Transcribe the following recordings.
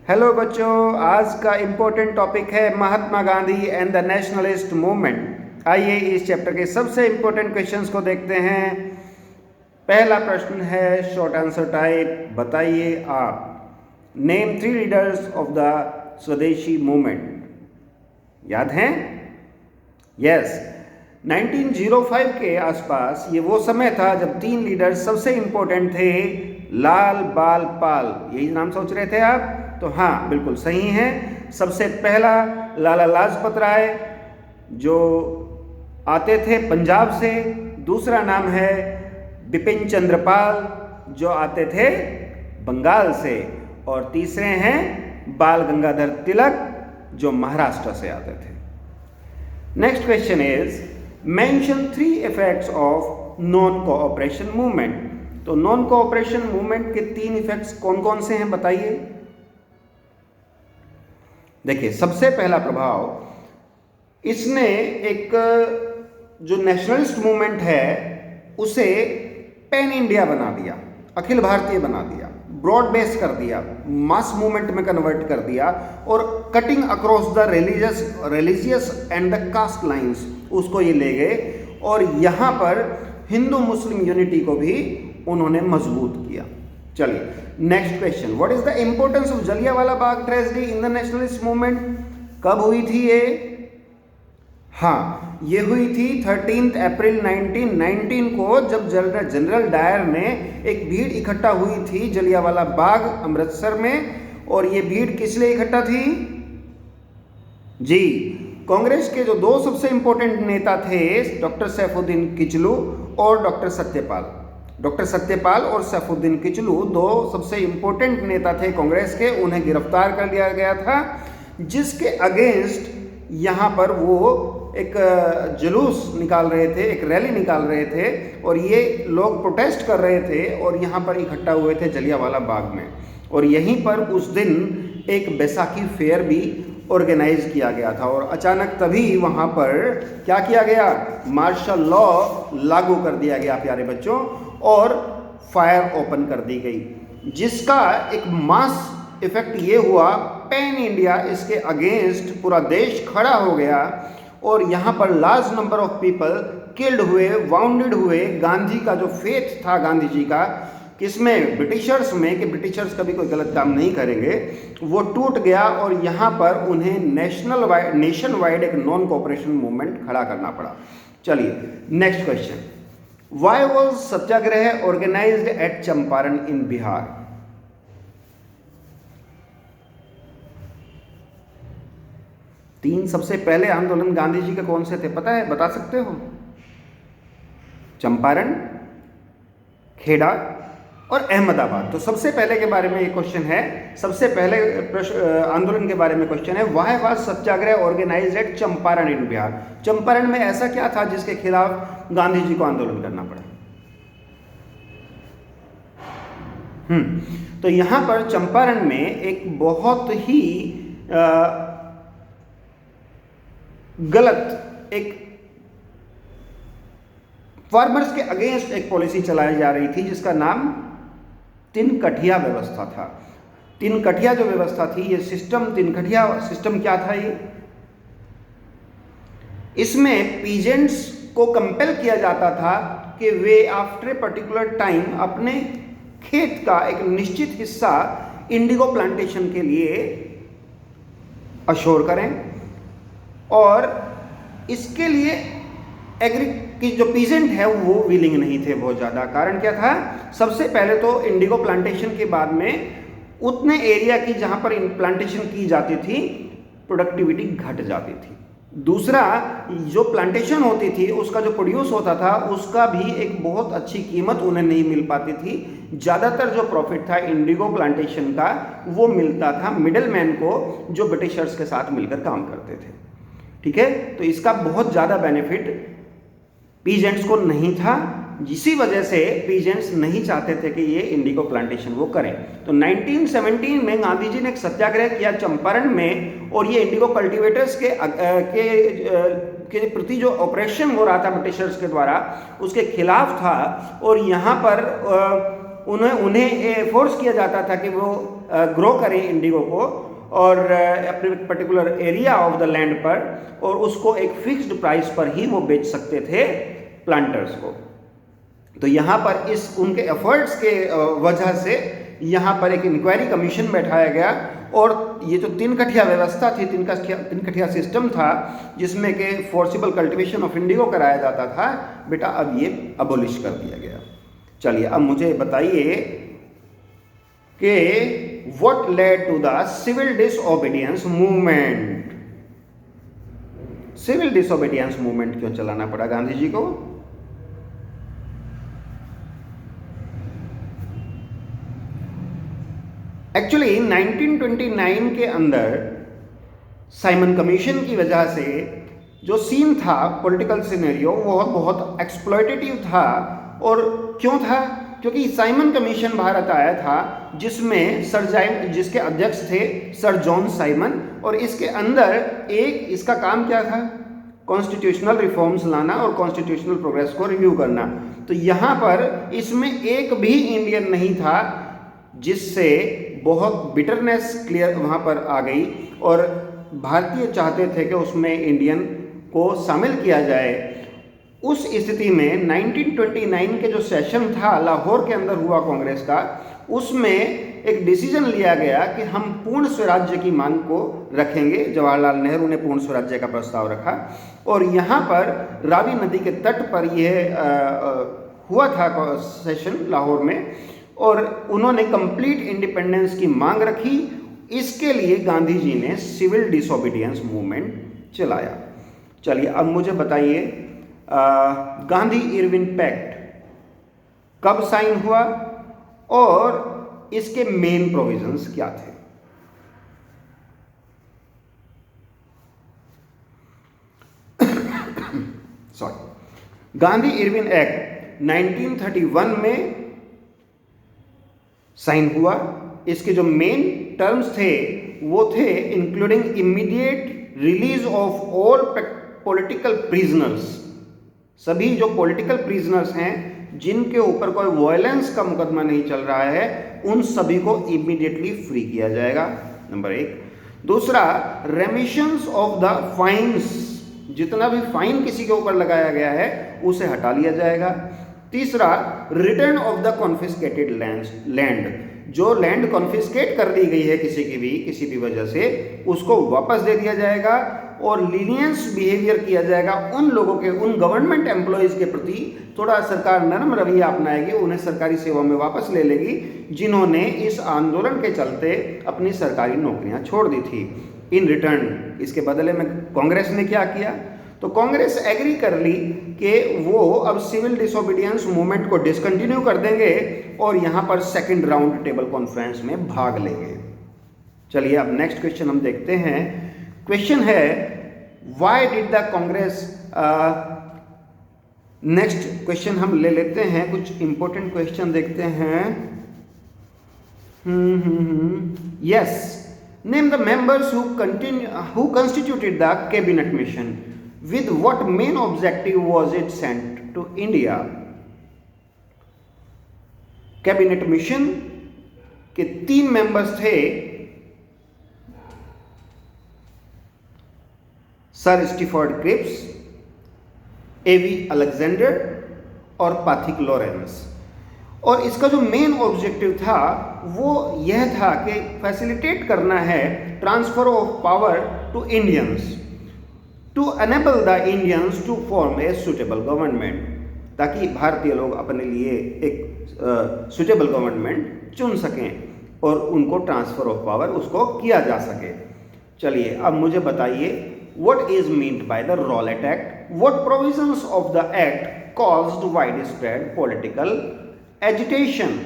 Hello बच्चों, आज का इम्पोर्टेंट टॉपिक है Mahatma Gandhi and the nationalist movement. आइए इस चैप्टर के सबसे इम्पोर्टेंट क्वेश्चंस को देखते हैं। पहला प्रश्न है शॉर्ट आंसर टाइप, बताइए आप नेम 3 लीडर्स ऑफ द स्वदेशी मूवमेंट। याद हैं? यस, 1905 के आसपास ये वो समय था जब 3 लीडर्स सबसे इम्पोर्टेंट थे, लाल बाल पाल। यही नाम सोच रहे थे आप? तो हाँ, बिल्कुल सही है। सबसे पहला लाला लाजपत राय जो आते थे पंजाब से, दूसरा नाम है बिपिन चंद्र पाल जो आते थे बंगाल से, और तीसरे हैं बाल गंगाधर तिलक जो महाराष्ट्र से आते थे। Next question is mention 3 effects of non cooperation movement. तो नॉन कोऑपरेशन मूवमेंट के 3 इफेक्ट्स कौन कौन से हैं, बताइए। देखिए, सबसे पहला प्रभाव, इसने एक जो नेशनलिस्ट मूवमेंट है उसे पैन इंडिया बना दिया, अखिल भारतीय बना दिया, ब्रॉड बेस कर दिया, मास मूवमेंट में कन्वर्ट कर दिया, और cutting across the religious and the caste lines उसको ये ले गए, और यहाँ पर हिंदू मुस्लिम यूनिटी को भी उन्होंने मजबूत किया। चलिए next question, what is the importance of Jallianwala Bagh tragedy in the nationalist movement. कब हुई थी ये? हाँ, ये हुई थी 13 अप्रैल 1919 को, जब जनरल डायर ने एक भीड़ इकट्ठा हुई थी जलियांवाला बाग अमृतसर में। और ये भीड़ किस लिए इकट्ठा थी? जी, कांग्रेस के जो 2 सबसे इंपॉर्टेंट नेता थे, डॉक्टर सैफुद्दीन किचलू और डॉक्टर सत्यपाल। डॉक्टर सत्यपाल और सैफुद्दीन किचलू 2 सबसे इंपॉर्टेंट नेता थे कांग्रेस के, उन्हें गिरफ्तार कर लिया गया था, जिसके अगेंस्ट यहाँ पर वो एक जुलूस निकाल रहे थे, एक रैली निकाल रहे थे, और ये लोग प्रोटेस्ट कर रहे थे और यहाँ पर इकट्ठा हुए थे जलियांवाला बाग में। और यहीं पर उस दिन एक बैसाखी फेयर भी ऑर्गेनाइज किया गया था, और अचानक तभी वहाँ पर क्या किया गया? मार्शल लॉ लागू कर दिया गया प्यारे बच्चों, और फायर ओपन कर दी गई, जिसका एक मास इफेक्ट ये हुआ, पैन इंडिया इसके अगेंस्ट पूरा देश खड़ा हो गया, और यहाँ पर large number of people killed हुए, वाउंडेड हुए। गांधी का जो फेथ था गांधी जी का, किसमें? ब्रिटिशर्स में, कि ब्रिटिशर्स कभी कोई गलत काम नहीं करेंगे, वो टूट गया, और यहाँ पर उन्हें नेशन वाइड एक नॉन कोऑपरेशन मूवमेंट खड़ा करना पड़ा। चलिए next question, why was satyagraha organised at Champaran in Bihar. तीन सबसे पहले आंदोलन गांधी जी के कौन से थे, पता है? बता सकते हो? चंपारण, खेड़ा और अहमदाबाद। तो सबसे पहले के बारे में ये क्वेश्चन है, सबसे पहले आंदोलन के बारे में क्वेश्चन है, why was satyagraha organised at Champaran in Bihar. Champaran में ऐसा क्या था जिसके खिलाफ गांधी जी को आंदोलन करना पड़ा? तो यहां पर चंपारण में एक बहुत ही गलत, एक फार्मर्स के अगेंस्ट एक पॉलिसी चलाई जा रही थी, जिसका नाम तिनकठिया व्यवस्था था। तिनकठिया जो व्यवस्था थी, ये सिस्टम, तिनकठिया सिस्टम क्या था ये? इसमें पीजेंट्स को कंपेल किया जाता था कि way after a particular time अपने खेत का एक निश्चित हिस्सा इंडिगो प्लांटेशन के लिए अशोर करें, और इसके लिए एग्री की जो पीजेंट है वो विलिंग नहीं थे बहुत ज़्यादा। कारण क्या था? सबसे पहले तो इंडिगो प्लांटेशन के बाद में उतने एरिया की जहाँ पर प्लांटेशन की जाती थी, प्रोडक्टिविटी घट जाती थी। दूसरा, जो प्लांटेशन होती थी उसका जो प्रोड्यूस होता था उसका भी एक बहुत अच्छी कीमत उन्हें नहीं मिल पाती थी। ज़्यादातर जो प्रॉफिट था इंडिगो प्लांटेशन का, वो मिलता था मिडलमैन को, जो ब्रिटिशर्स के साथ मिलकर काम करते थे। ठीक है, तो इसका बहुत ज़्यादा बेनिफिट पीजेंट्स को नहीं था, इसी वजह से पीजेंट्स नहीं चाहते थे कि ये इंडिगो प्लांटेशन वो करें। तो 1917 में गांधी जी ने एक सत्याग्रह किया चंपारण में, और ये इंडिगो कल्टीवेटर्स के प्रति जो ऑपरेशन हो रहा था ब्रिटिशर्स के द्वारा, उसके खिलाफ था। और यहाँ पर उन्हें फोर्स किया जाता था कि वो ग्रो करें इंडिगो को और अपने particular area of the land पर, और उसको एक फिक्स्ड प्राइस पर ही वो बेच सकते थे प्लांटर्स को। तो यहाँ पर इस उनके एफर्ट्स के वजह से यहाँ पर एक इंक्वायरी कमीशन बैठाया गया, और ये जो 3 कठिया व्यवस्था थी, 3 कठिया सिस्टम था जिसमें कि फोर्सिबल कल्टीवेशन ऑफ इंडिगो कराया जाता था, बेटा अब ये अबोलिश कर दिया गया। चलिए अब मुझे बताइए कि what led to the civil disobedience movement. Civil disobedience movement क्यों चलाना पड़ा गांधी जी को? एक्चुअली 1929 के अंदर साइमन कमीशन की वजह से जो सीन था, पॉलिटिकल सिनेरियो, वो बहुत एक्सप्लॉयटेटिव था। और क्यों था? क्योंकि साइमन कमीशन भारत आया था जिसमें जिसके अध्यक्ष थे सर जॉन साइमन, और इसके अंदर एक इसका काम क्या था? कॉन्स्टिट्यूशनल रिफॉर्म्स लाना और कॉन्स्टिट्यूशनल प्रोग्रेस को रिव्यू करना। तो यहाँ पर इसमें एक भी इंडियन नहीं था, जिससे बहुत बिटरनेस क्लियर वहाँ पर आ गई, और भारतीय चाहते थे कि उसमें इंडियन को शामिल किया जाए। उस स्थिति में 1929 के जो सेशन था लाहौर के अंदर हुआ कांग्रेस का, उसमें एक डिसीजन लिया गया कि हम पूर्ण स्वराज्य की मांग को रखेंगे। जवाहरलाल नेहरू ने पूर्ण स्वराज्य का प्रस्ताव रखा, और यहाँ पर रावी नदी के तट पर यह हुआ था सेशन लाहौर में, और उन्होंने कंप्लीट इंडिपेंडेंस की मांग रखी। इसके लिए गांधी जी ने सिविल डिसोबीडियंस मूवमेंट चलाया। चलिए अब मुझे बताइए गांधी इरविन पैक्ट कब साइन हुआ और इसके मेन प्रोविजंस क्या थे? सॉरी, गांधी इरविन एक्ट 1931 में साइन हुआ। इसके जो मेन टर्म्स थे वो थे including immediate release of all political prisoners. सभी जो पॉलिटिकल प्रिजनर्स हैं जिनके ऊपर कोई वायलेंस का मुकदमा नहीं चल रहा है, उन सभी को इमीडिएटली फ्री किया जाएगा, नंबर 1। दूसरा, रेमिशंस ऑफ द फाइन्स, जितना भी फाइन किसी के ऊपर लगाया गया है उसे हटा लिया जाएगा। तीसरा, return of the confiscated land, जो लैंड कॉन्फिस्केट कर दी गई है किसी भी वजह से, उसको वापस दे दिया जाएगा। और लीनियंस बिहेवियर किया जाएगा उन लोगों के, उन गवर्नमेंट एम्प्लॉयज के प्रति। थोड़ा सरकार नरम रवैया अपनाएगी, उन्हें सरकारी सेवा में वापस ले लेगी जिन्होंने इस आंदोलन के चलते अपनी सरकारी नौकरियां छोड़ दी थी। इन रिटर्न इसके बदले में कांग्रेस ने क्या किया? तो कांग्रेस एग्री कर ली कि वो अब सिविल डिसोबीडियंस मूवमेंट को डिसकंटिन्यू कर देंगे और यहाँ पर सेकंड राउंड टेबल कॉन्फ्रेंस में भाग लेंगे। चलिए अब नेक्स्ट क्वेश्चन हम देखते हैं। क्वेश्चन है, why did the Congress, next question हम ले लेते हैं, कुछ इंपॉर्टेंट क्वेश्चन देखते हैं। Yes, name the members who constituted the cabinet mission. With what main objective was it sent to India? Cabinet mission के 3 मेंबर्स थे, सर स्टीफर्ड क्रिप्स, एवी Alexander और पाथिक लॉरेंस। और इसका जो मेन ऑब्जेक्टिव था वो यह था कि फैसिलिटेट करना है transfer of power to Indians, to enable the Indians to form a suitable government, ताकि भारतीय लोग अपने लिए एक सुटेबल गवर्नमेंट चुन सकें और उनको ट्रांसफर ऑफ पावर उसको किया जा सके। चलिए अब मुझे बताइए, what is meant by the Rowlatt act? What provisions of the act caused wide spread political agitation?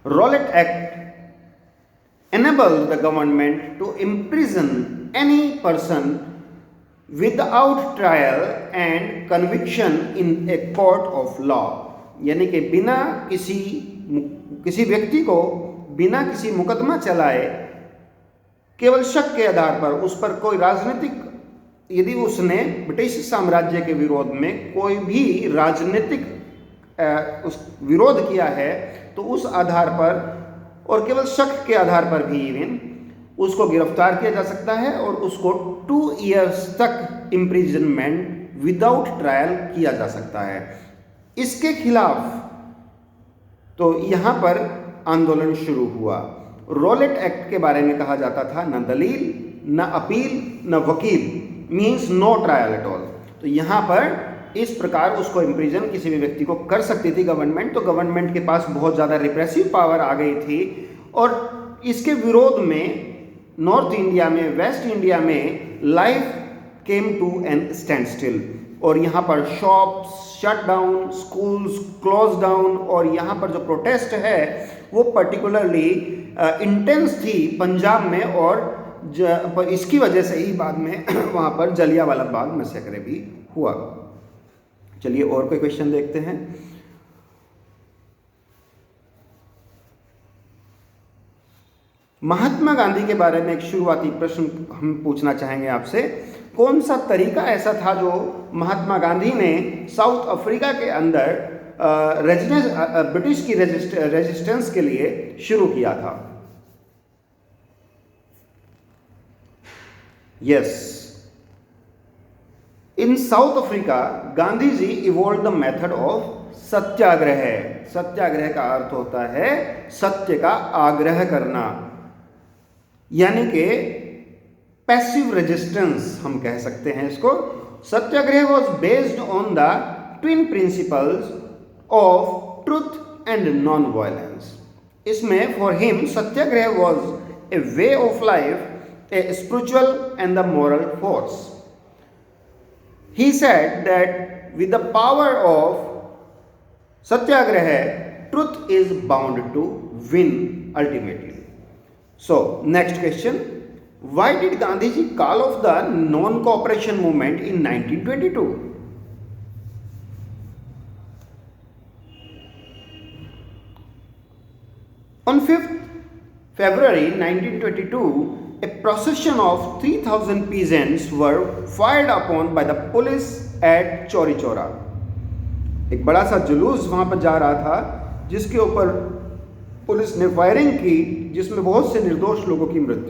Rowlatt act enabled the government to imprison any person without trial and conviction in a court of law। यानी कि बिना किसी व्यक्ति को बिना किसी मुकदमा चलाए, केवल शक के आधार पर उस पर कोई राजनीतिक, यदि उसने ब्रिटिश साम्राज्य के विरोध में कोई भी राजनीतिक उस विरोध किया है तो उस आधार पर और केवल शक के आधार पर भी इवन उसको गिरफ्तार किया जा सकता है और उसको 2 इयर्स तक इम्प्रिजनमेंट विदाउट ट्रायल किया जा सकता है। इसके खिलाफ तो यहाँ पर आंदोलन शुरू हुआ। रॉलेट एक्ट के बारे में कहा जाता था न दलील न अपील न वकील, means no trial at all. तो यहाँ पर इस प्रकार उसको इम्प्रिजन किसी भी व्यक्ति को कर सकती थी गवर्नमेंट। तो गवर्नमेंट के पास बहुत ज़्यादा रिप्रेसिव पावर आ गई थी और इसके विरोध में नॉर्थ इंडिया में, वेस्ट इंडिया में life came to an standstill और यहाँ पर shops shut down, schools close down और यहाँ पर जो प्रोटेस्ट है वो पर्टिकुलरली इंटेंस थी पंजाब में और इसकी वजह से ही बाद में वहाँ पर जलियांवाला बाग मैसेकर भी हुआ। चलिए और कोई क्वेश्चन देखते हैं। महात्मा गांधी के बारे में एक शुरुआती प्रश्न हम पूछना चाहेंगे आपसे। कौन सा तरीका ऐसा था जो महात्मा गांधी ने साउथ अफ्रीका के अंदर ब्रिटिश की रेजिस्टेंस के लिए शुरू किया था? Yes, in South Africa Gandhi ji evolve the method of satyagraha. Satyagraha का अर्थ होता है सत्य का आग्रह करना, यानी कि पैसिव रेजिस्टेंस हम कह सकते हैं इसको। Satyagraha was based on the twin principles of truth and non violence. इसमें for him satyagraha was a way of life, a spiritual and the moral force. He said that with the power of Satyagraha, truth is bound to win ultimately. So, next question. Why did Gandhi ji call off the non-cooperation movement in 1922? On 5th February 1922, a procession of 3,000 peasants were fired upon by the police at Chauri Chaura. एक बड़ा सा जुलूस वहाँ पर जा रहा था जिसके ऊपर पुलिस ने फायरिंग की, जिसमें बहुत से निर्दोष लोगों की मृत्यु